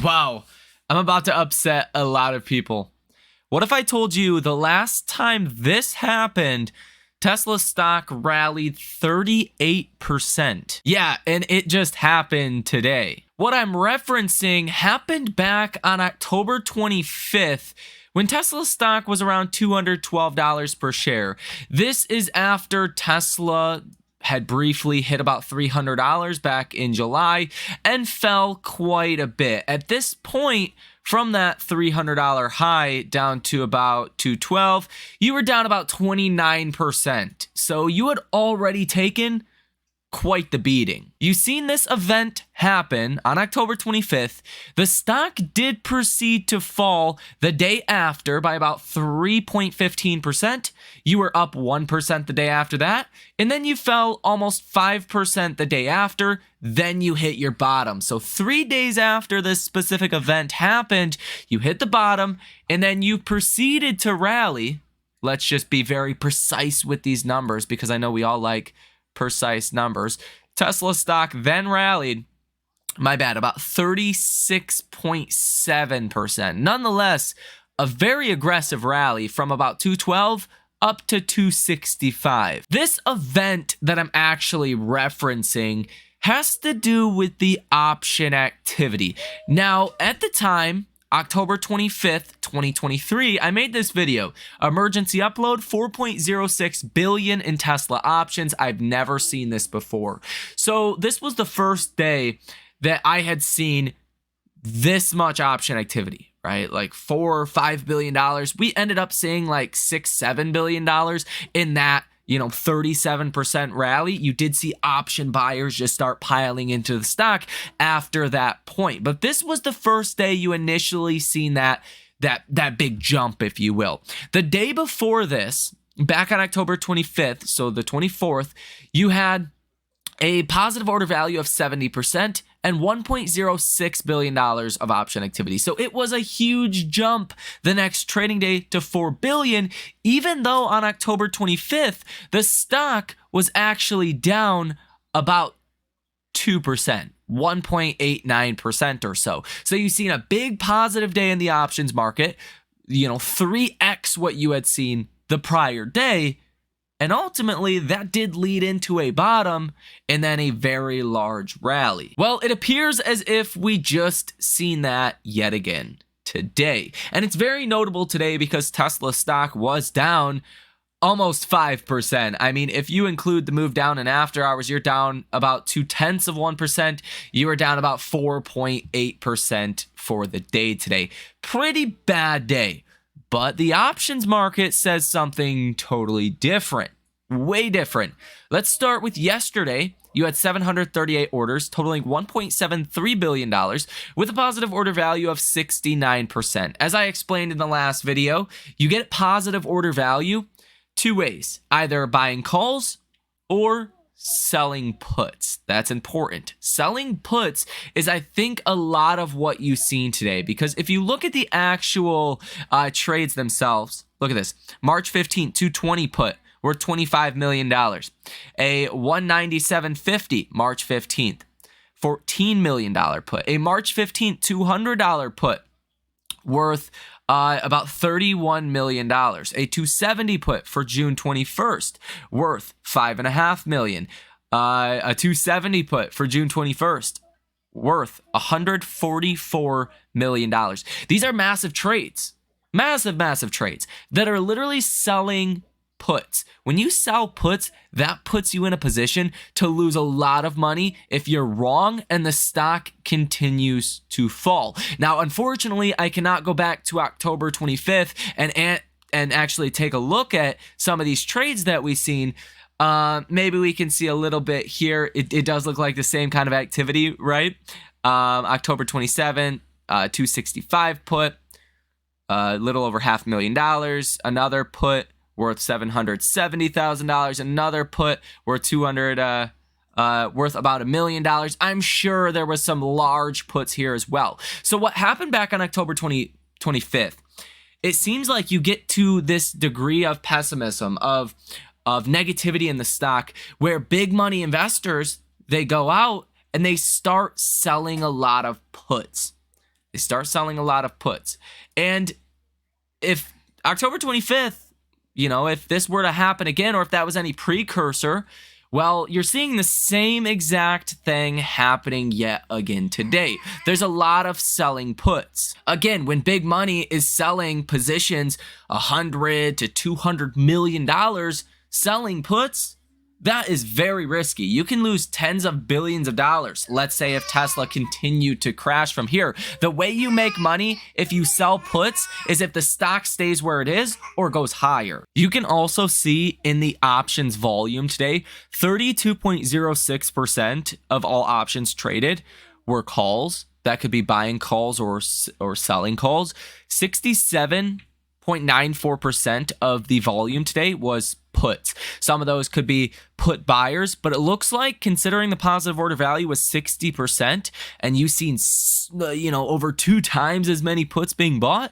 Wow, I'm about to upset a lot of people. What if I told you the last time this happened, Tesla stock rallied 38%? Yeah, and it just happened today. What I'm referencing happened back on October 25th when Tesla stock was around $212 per share. This is after Tesla had briefly hit about $300 back in July and fell quite a bit. At this point, from that $300 high down to about $212, you were down about 29%. So you had already taken quite the beating. You've seen this event happen on October 25th. The stock did proceed to fall the day after by about 3.15%. You were up 1% the day after that, and then you fell almost 5% the day after. Then you hit your bottom. So 3 days after this specific event happened, you hit the bottom, and then you proceeded to rally. Let's just be very precise with these numbers because I know we all like precise numbers. Tesla stock then rallied, my bad, about 36.7%. Nonetheless, a very aggressive rally from about 212 up to 265. This event that I'm actually referencing has to do with the option activity. Now, at the time, October 25th, 2023, I made this video. Emergency upload, 4.06 billion in Tesla options. I've never seen this before. So this was the first day that I had seen this much option activity, right? Like $4 or $5 billion. We ended up seeing like $6-7 billion in that 37% rally. You did see option buyers just start piling into the stock after that point. But this was the first day you initially seen that big jump, if you will. The day before this, back on October 25th, so the 24th, you had a positive order value of 70% and $1.06 billion of option activity. So it was a huge jump the next trading day to $4 billion, even though on October 25th, the stock was actually down about 2%, 1.89% or so. So you've seen a big positive day in the options market, 3x what you had seen the prior day. And ultimately, that did lead into a bottom and then a very large rally. Well, it appears as if we just seen that yet again today. And it's very notable today because Tesla stock was down almost 5%. I mean, if you include the move down in after hours, you're down about 0.2%. You were down about 4.8% for the day today. Pretty bad day. But the options market says something totally different, way different. Let's start with yesterday. You had 738 orders totaling $1.73 billion with a positive order value of 69%. As I explained in the last video, you get positive order value two ways, either buying calls or selling puts. That's important. Selling puts is, I think, a lot of what you've seen today, because if you look at the actual trades themselves, look at this. March 15th, 220 put worth $25 million. A 197.50 March 15th, $14 million put. A March 15th, $200 put worth about $31 million. A 270 put for June 21st worth $5.5 million. A 270 put for June 21st worth $144 million. These are massive trades, massive trades that are literally selling puts. When you sell puts, that puts you in a position to lose a lot of money if you're wrong and the stock continues to fall. Now, unfortunately, I cannot go back to October 25th and actually take a look at some of these trades that we've seen. Maybe we can see a little bit here. It does look like the same kind of activity, right? October 27th, 265 put, a little over $500,000. Another put worth $770,000. Another put worth worth about $1 million. I'm sure there was some large puts here as well. So what happened back on October 25th? It seems like you get to this degree of pessimism, of negativity in the stock, where big money investors, they go out and they start selling a lot of puts. They start selling a lot of puts. And if October 25th, if this were to happen again, or if that was any precursor, well, you're seeing the same exact thing happening yet again today. There's a lot of selling puts. Again, when big money is selling positions $100 to $200 million, selling puts, that is very risky. You can lose tens of billions of dollars. Let's say if Tesla continued to crash from here. The way you make money if you sell puts is if the stock stays where it is or goes higher. You can also see in the options volume today, 32.06% of all options traded were calls. That could be buying calls or selling calls. 67.94% of the volume today was puts. Some of those could be put buyers, but it looks like, considering the positive order value was 60% and you've seen over 2 times as many puts being bought,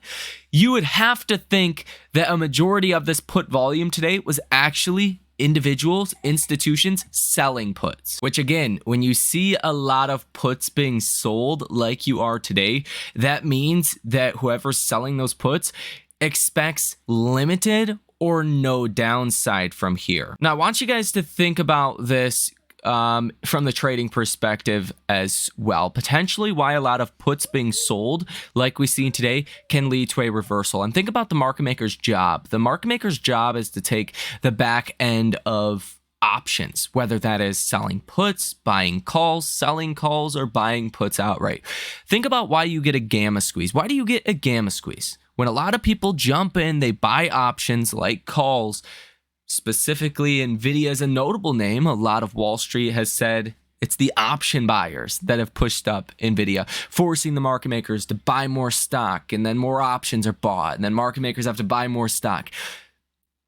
you would have to think that a majority of this put volume today was actually individuals, institutions selling puts. Which again, when you see a lot of puts being sold like you are today, that means that whoever's selling those puts expects limited or no downside from here. Now, I want you guys to think about this from the trading perspective as well. Potentially why a lot of puts being sold, like we see today, can lead to a reversal. And think about the market maker's job. The market maker's job is to take the back end of options, whether that is selling puts, buying calls, selling calls, or buying puts outright. Think about why you get a gamma squeeze. Why do you get a gamma squeeze? When a lot of people jump in, they buy options like calls. Specifically, Nvidia is a notable name. A lot of Wall Street has said it's the option buyers that have pushed up Nvidia, forcing the market makers to buy more stock, and then more options are bought, and then market makers have to buy more stock.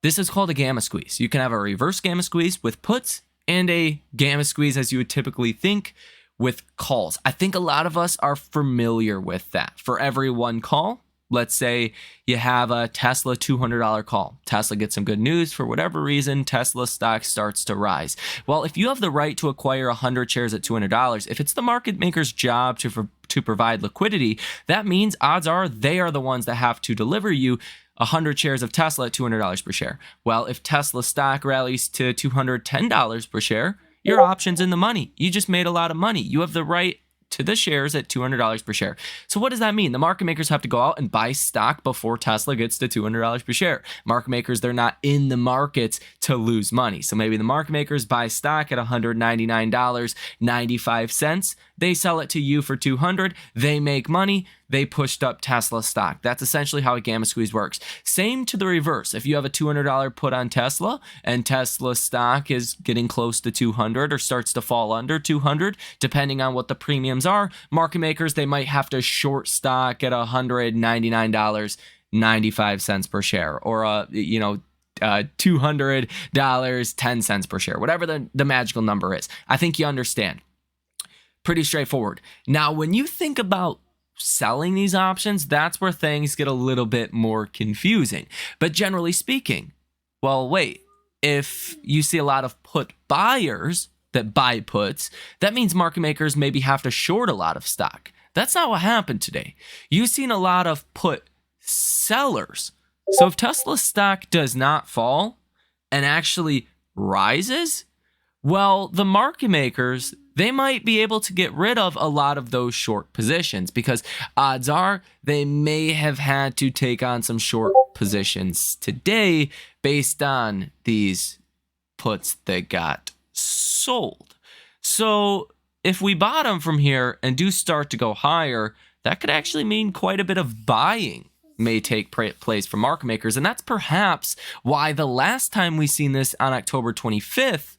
This is called a gamma squeeze. You can have a reverse gamma squeeze with puts and a gamma squeeze, as you would typically think, with calls. I think a lot of us are familiar with that. For every one call, let's say you have a Tesla $200 call. Tesla gets some good news. For whatever reason, Tesla stock starts to rise. Well, if you have the right to acquire 100 shares at $200, if it's the market maker's job to provide liquidity, that means odds are they are the ones that have to deliver you 100 shares of Tesla at $200 per share. Well, if Tesla stock rallies to $210 per share, your option's in the money. You just made a lot of money. You have the right to the shares at $200 per share. So what does that mean? The market makers have to go out and buy stock before Tesla gets to $200 per share. Market makers, they're not in the markets to lose money. So maybe the market makers buy stock at $199.95. They sell it to you for $200. They make money. They pushed up Tesla stock. That's essentially how a gamma squeeze works. Same to the reverse. If you have a $200 put on Tesla and Tesla stock is getting close to 200 or starts to fall under 200, depending on what the premiums are, market makers, they might have to short stock at $199.95 per share, or $200.10 per share, whatever the magical number is. I think you understand. Pretty straightforward. Now, when you think about selling these options, that's where things get a little bit more confusing. But generally speaking, well, wait, if you see a lot of put buyers that buy puts, that means market makers maybe have to short a lot of stock. That's not what happened today. You've seen a lot of put sellers. So if Tesla stock does not fall and actually rises, well, the market makers, they might be able to get rid of a lot of those short positions, because odds are they may have had to take on some short positions today based on these puts that got sold. So if we bottom from here and do start to go higher, that could actually mean quite a bit of buying may take place for market makers. And that's perhaps why the last time we seen this on October 25th,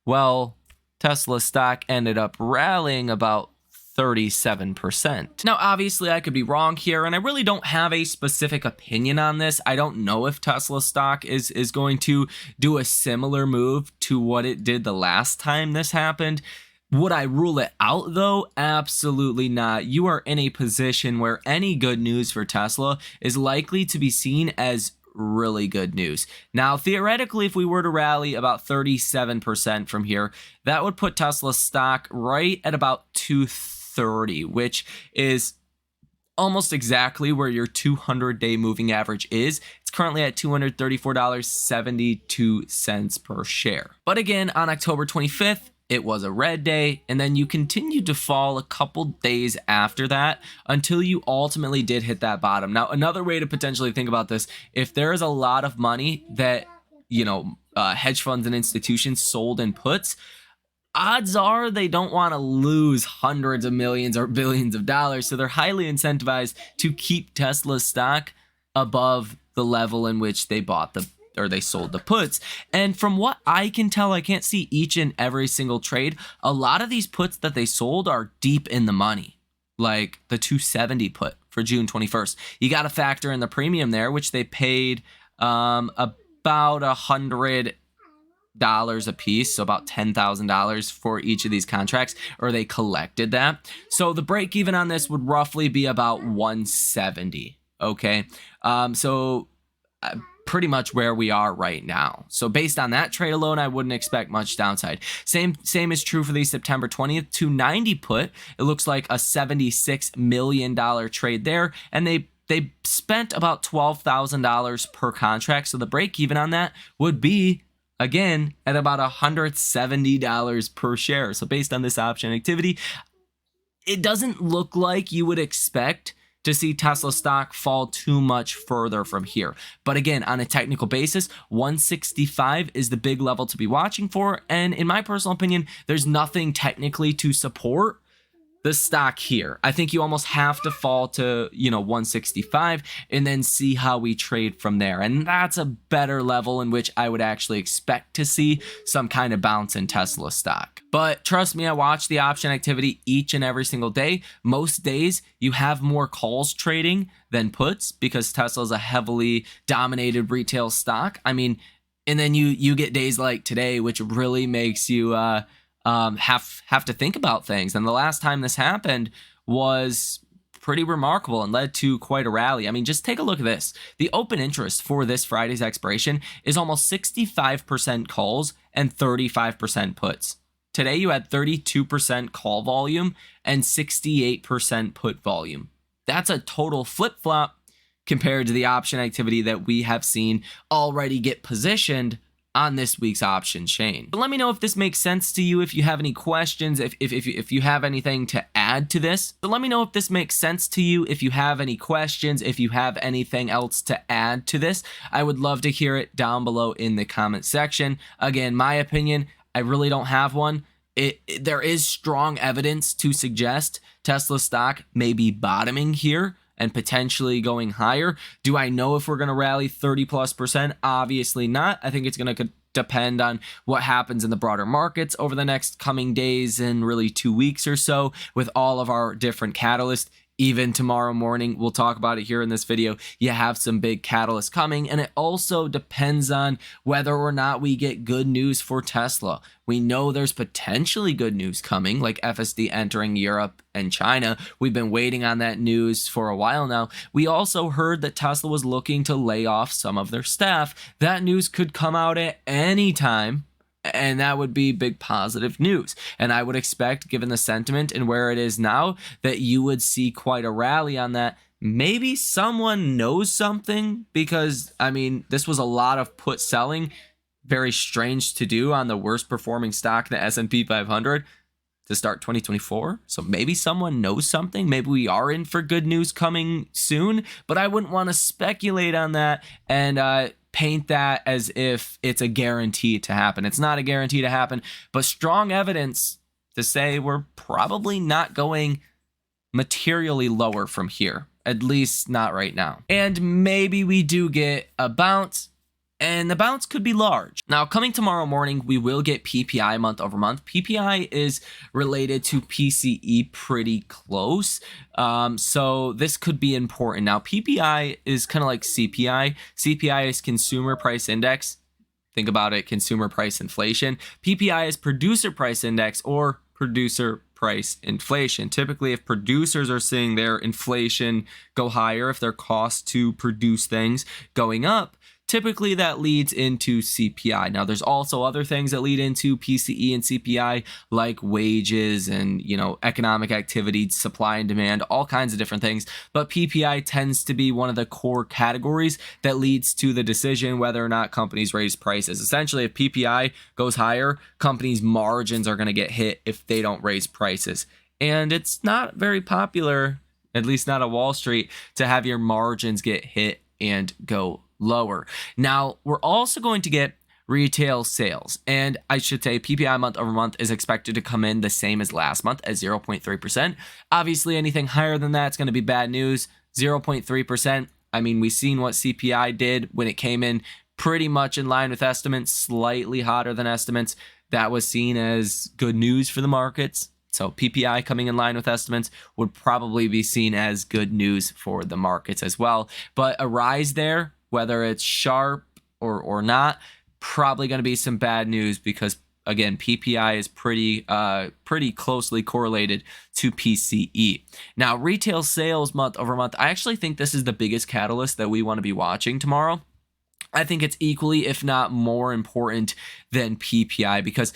well, Tesla stock ended up rallying about 37%. Now, obviously, I could be wrong here, and I really don't have a specific opinion on this. I don't know if Tesla stock is going to do a similar move to what it did the last time this happened. Would I rule it out, though? Absolutely not. You are in a position where any good news for Tesla is likely to be seen as really good news. Now, theoretically, if we were to rally about 37% from here, that would put Tesla stock right at about 230, which is almost exactly where your 200-day moving average is. It's currently at $234.72 per share. But again, on October 25th, it was a red day, and then you continued to fall a couple days after that until you ultimately did hit that bottom. Now, another way to potentially think about this, if there is a lot of money that, hedge funds and institutions sold in puts, odds are they don't want to lose hundreds of millions or billions of dollars. So they're highly incentivized to keep Tesla stock above the level in which they bought they sold the puts. And from what I can tell, I can't see each and every single trade. A lot of these puts that they sold are deep in the money, like the 270 put for June 21st. You got to factor in the premium there, which they paid about $100 a piece, so about $10,000 for each of these contracts, or they collected that. So the break even on this would roughly be about 170. Okay, pretty much where we are right now. So based on that trade alone, I wouldn't expect much downside. Same is true for the September 20th 290 put. It looks like a $76 million trade there, and they spent about $12,000 per contract. So the break even on that would be, again, at about $170 per share. So based on this option activity, it doesn't look like you would expect to see Tesla stock fall too much further from here. But again, on a technical basis, 165 is the big level to be watching for. And in my personal opinion, there's nothing technically to support the stock here. I think you almost have to fall to, 165 and then see how we trade from there. And that's a better level in which I would actually expect to see some kind of bounce in Tesla stock. But trust me, I watch the option activity each and every single day. Most days you have more calls trading than puts because Tesla is a heavily dominated retail stock. I mean, and then you get days like today, which really makes you have to think about things. And the last time this happened was pretty remarkable and led to quite a rally. I mean, just take a look at this. The open interest for this Friday's expiration is almost 65% calls and 35% puts. Today you had 32% call volume and 68% put volume. That's a total flip-flop compared to the option activity that we have seen already get positioned on this week's option chain. But let me know if this makes sense to you, if you have any questions, if you have anything to add to this. So let me know if this makes sense to you, if you have any questions, if you have anything else to add to this. I would love to hear it down below in the comment section. Again, my opinion, I really don't have one. There is strong evidence to suggest Tesla stock may be bottoming here and potentially going higher. Do I know if we're going to rally 30+%? Obviously not. I think it's going to depend on what happens in the broader markets over the next coming days and really 2 weeks or so with all of our different catalysts. Even tomorrow morning, we'll talk about it here in this video. You have some big catalysts coming, and it also depends on whether or not we get good news for Tesla. We know there's potentially good news coming, like FSD entering Europe and China. We've been waiting on that news for a while now. We also heard that Tesla was looking to lay off some of their staff. That news could come out at any time, and that would be big positive news. And I would expect, given the sentiment and where it is now, that you would see quite a rally on that. Maybe someone knows something, because, I mean, this was a lot of put selling. Very strange to do on the worst performing stock in the S&P 500 to start 2024. So maybe someone knows something. Maybe we are in for good news coming soon, but I wouldn't want to speculate on that and paint that as if it's a guarantee to happen. It's not a guarantee to happen, but strong evidence to say we're probably not going materially lower from here, at least not right now. And maybe we do get a bounce, and the bounce could be large. Now, coming tomorrow morning, we will get PPI month over month. PPI is related to PCE pretty close, so this could be important. Now, PPI is kind of like CPI. CPI is Consumer Price Index. Think about it, consumer price inflation. PPI is Producer Price Index, or Producer Price Inflation. Typically, if producers are seeing their inflation go higher, if their cost to produce things going up, typically that leads into CPI. Now, there's also other things that lead into PCE and CPI, like wages and, economic activity, supply and demand, all kinds of different things. But PPI tends to be one of the core categories that leads to the decision whether or not companies raise prices. Essentially, if PPI goes higher, companies' margins are going to get hit if they don't raise prices. And it's not very popular, at least not at Wall Street, to have your margins get hit and go lower. Now, we're also going to get retail sales. And I should say PPI month over month is expected to come in the same as last month at 0.3%. Obviously, anything higher than that is going to be bad news. 0.3%. I mean, we've seen what CPI did when it came in pretty much in line with estimates, slightly hotter than estimates. That was seen as good news for the markets. So PPI coming in line with estimates would probably be seen as good news for the markets as well. But a rise there, whether it's sharp or not, probably going to be some bad news because, again, PPI is pretty closely correlated to PCE. Now, retail sales month over month, I actually think this is the biggest catalyst that we want to be watching tomorrow. I think it's equally, if not more important than PPI because,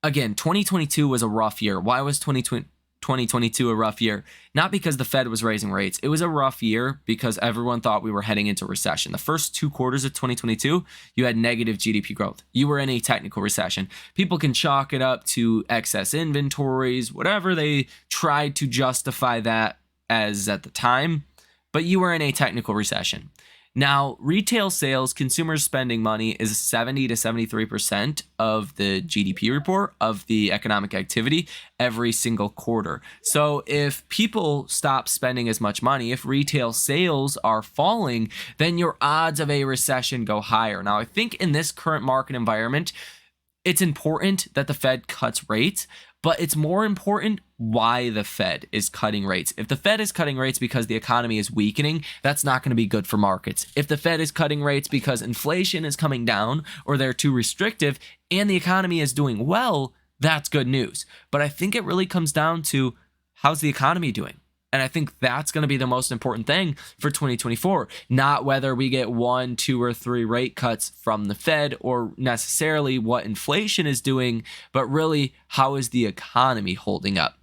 again, 2022 was a rough year. Why was 2022 a rough year? Not because the Fed was raising rates. It was a rough year because everyone thought we were heading into recession. The first 2 quarters of 2022, you had negative GDP growth. You were in a technical recession. People can chalk it up to excess inventories, whatever they tried to justify that as at the time, but you were in a technical recession. Now, retail sales, consumers spending money is 70 to 73% of the GDP report of the economic activity every single quarter. So if people stop spending as much money, if retail sales are falling, then your odds of a recession go higher. Now, I think in this current market environment, it's important that the Fed cuts rates, but it's more important why the Fed is cutting rates. If the Fed is cutting rates because the economy is weakening, that's not going to be good for markets. If the Fed is cutting rates because inflation is coming down or they're too restrictive and the economy is doing well, that's good news. But I think it really comes down to how's the economy doing? And I think that's going to be the most important thing for 2024, not whether we get 1, 2, or 3 rate cuts from the Fed or necessarily what inflation is doing, but really how is the economy holding up?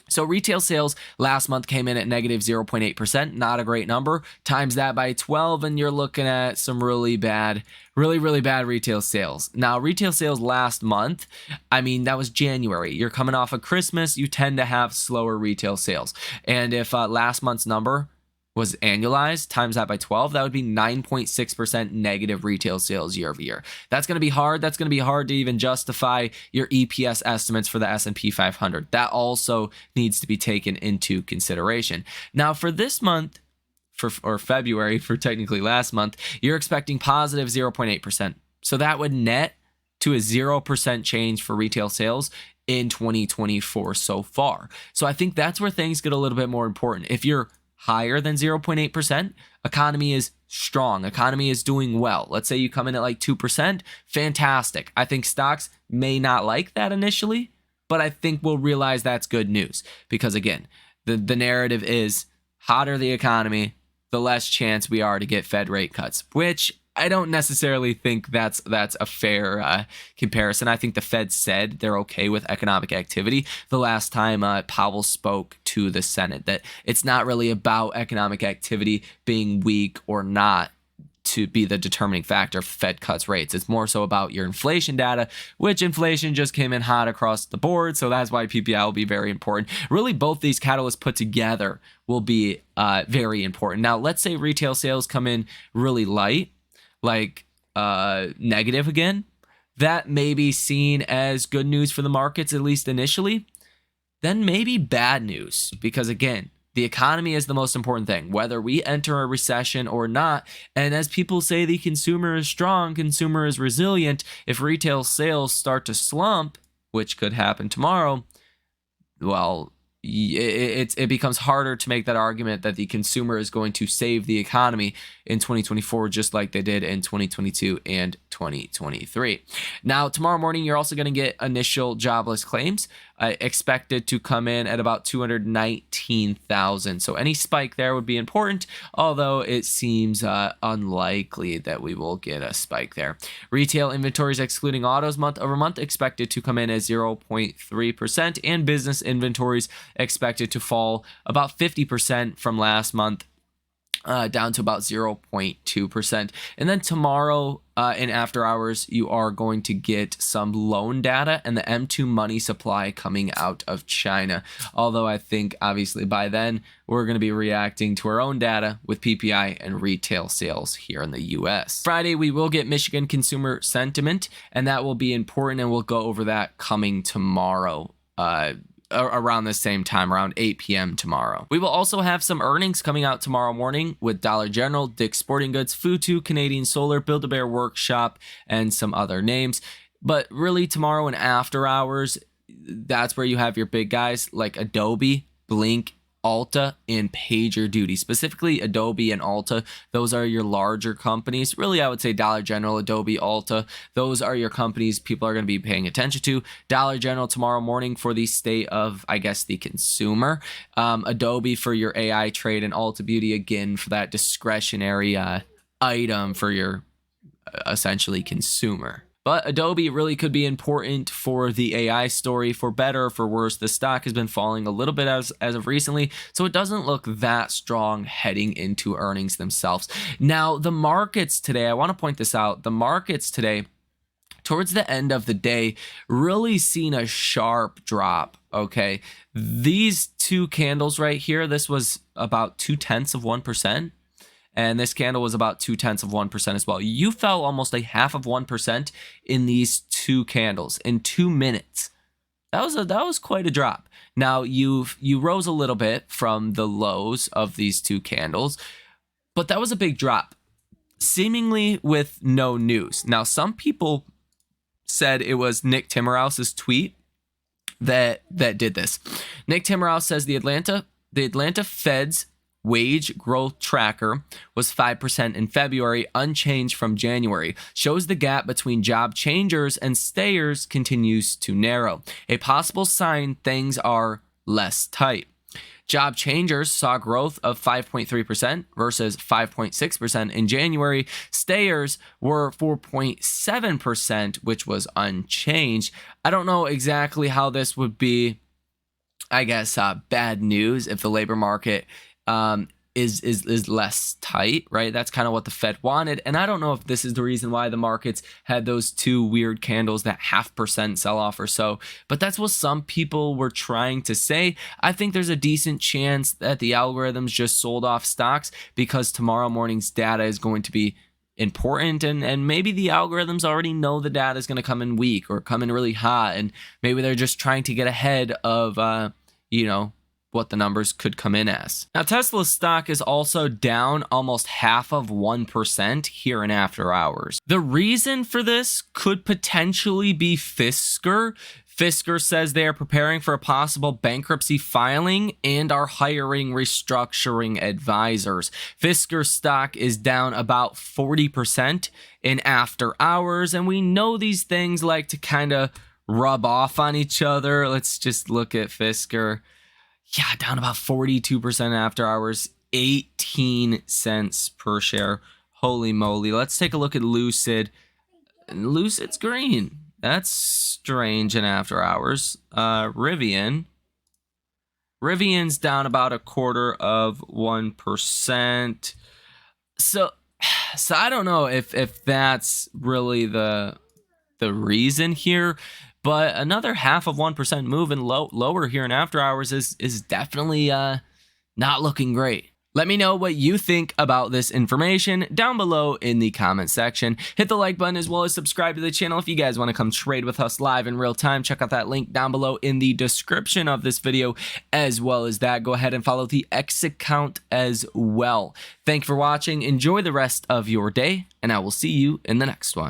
So retail sales last month came in at negative 0.8%, not a great number. Times that by 12 and you're looking at some really bad retail sales. Now, retail sales last month, I mean, that was January. You're coming off of Christmas, you tend to have slower retail sales. And if last month's number was annualized, times that by 12, that would be 9.6% negative retail sales year over year. That's going to be hard. That's going to be hard to even justify your EPS estimates for the S&P 500. That also needs to be taken into consideration. Now, for this month, or February, for technically last month, you're expecting positive 0.8%. So that would net to a 0% change for retail sales in 2024 so far. So I think that's where things get a little bit more important. If you're higher than 0.8%, economy is strong, economy is doing well. Let's say you come in at like 2%, fantastic. I think stocks may not like that initially, but I think we'll realize that's good news because, again, the narrative is hotter the economy, the less chance we are to get Fed rate cuts, which I don't necessarily think that's a fair comparison. I think the Fed said they're okay with economic activity the last time Powell spoke to the Senate, that it's not really about economic activity being weak or not to be the determining factor if Fed cuts rates. It's more so about your inflation data, which inflation just came in hot across the board. So that's why PPI will be very important. Really, both these catalysts put together will be very important. Now, let's say retail sales come in really light, like negative again. That may be seen as good news for the markets, at least initially. Then maybe bad news, because again, the economy is the most important thing, whether we enter a recession or not. And as people say, the consumer is strong, consumer is resilient. If retail sales start to slump, which could happen tomorrow, well, it becomes harder to make that argument that the consumer is going to save the economy in 2024, just like they did in 2022 and 2023. Now, tomorrow morning, you're also going to get initial jobless claims. expected to come in at about 219,000. So any spike there would be important, although it seems unlikely that we will get a spike there. Retail inventories excluding autos month over month expected to come in at 0.3%, and business inventories expected to fall about 50% from last month, down to about 0.2%. And then tomorrow in after hours, you are going to get some loan data and the M2 money supply coming out of China. Although I think obviously by then we're going to be reacting to our own data with PPI and retail sales here in the US. Friday, we will get Michigan consumer sentiment, and that will be important, and we'll go over that coming tomorrow. Around the same time, around 8 p.m. tomorrow. We will also have some earnings coming out tomorrow morning with Dollar General, Dick's Sporting Goods, Futu, Canadian Solar, Build-A-Bear Workshop, and some other names. But really tomorrow and after hours, that's where you have your big guys like Adobe, Blink, Ulta, and PagerDuty. Specifically Adobe and Ulta, those are your larger companies. Really, I would say Dollar General, Adobe, Ulta, those are your companies people are going to be paying attention to. Dollar General tomorrow morning for the state of, I guess, the consumer. Adobe for your AI trade, and Ulta Beauty again for that discretionary item for your essentially consumer. But Adobe really could be important for the AI story, for better or for worse. The stock has been falling a little bit as of recently, so it doesn't look that strong heading into earnings themselves. Now, the markets today, I want to point this out, the markets today, towards the end of the day, really seen a sharp drop, okay? These two candles right here, this was about 0.2%. And this candle was about 0.2% as well. You fell almost a 0.5% in these two candles in 2 minutes. That was quite a drop. Now you rose a little bit from the lows of these two candles, but that was a big drop, seemingly with no news. Now some people said it was Nick Timmerhouse's tweet that did this. Nick Timmerhouse says the Atlanta Fed's wage growth tracker was 5% in February, unchanged from January. Shows the gap between job changers and stayers continues to narrow. A possible sign things are less tight. Job changers saw growth of 5.3% versus 5.6% in January. Stayers were 4.7%, which was unchanged. I don't know exactly how this would be, I guess, bad news if the labor market is less tight, right? That's kind of what the Fed wanted. And I don't know if this is the reason why the markets had those two weird candles, that 0.5% sell off or so, but that's what some people were trying to say. I think there's a decent chance that the algorithms just sold off stocks because tomorrow morning's data is going to be important, and maybe the algorithms already know the data is going to come in weak or come in really hot, and maybe they're just trying to get ahead of what the numbers could come in as. Now, Tesla's stock is also down almost 0.5% here in after hours. The reason for this could potentially be Fisker. Fisker says they are preparing for a possible bankruptcy filing and are hiring restructuring advisors. Fisker stock is down about 40% in after hours, and we know these things like to kind of rub off on each other. Let's just look at Fisker. Yeah, down about 42% after hours, 18 cents per share. Holy moly. Let's take a look at Lucid. Lucid's green. That's strange in after hours. Rivian's down about 0.25%. So I don't know if that's really the reason here. But another 0.5% move and lower here in after hours is definitely not looking great. Let me know what you think about this information down below in the comment section. Hit the like button as well as subscribe to the channel if you guys want to come trade with us live in real time. Check out that link down below in the description of this video. As well as that, go ahead and follow the X account as well. Thank you for watching. Enjoy the rest of your day, and I will see you in the next one.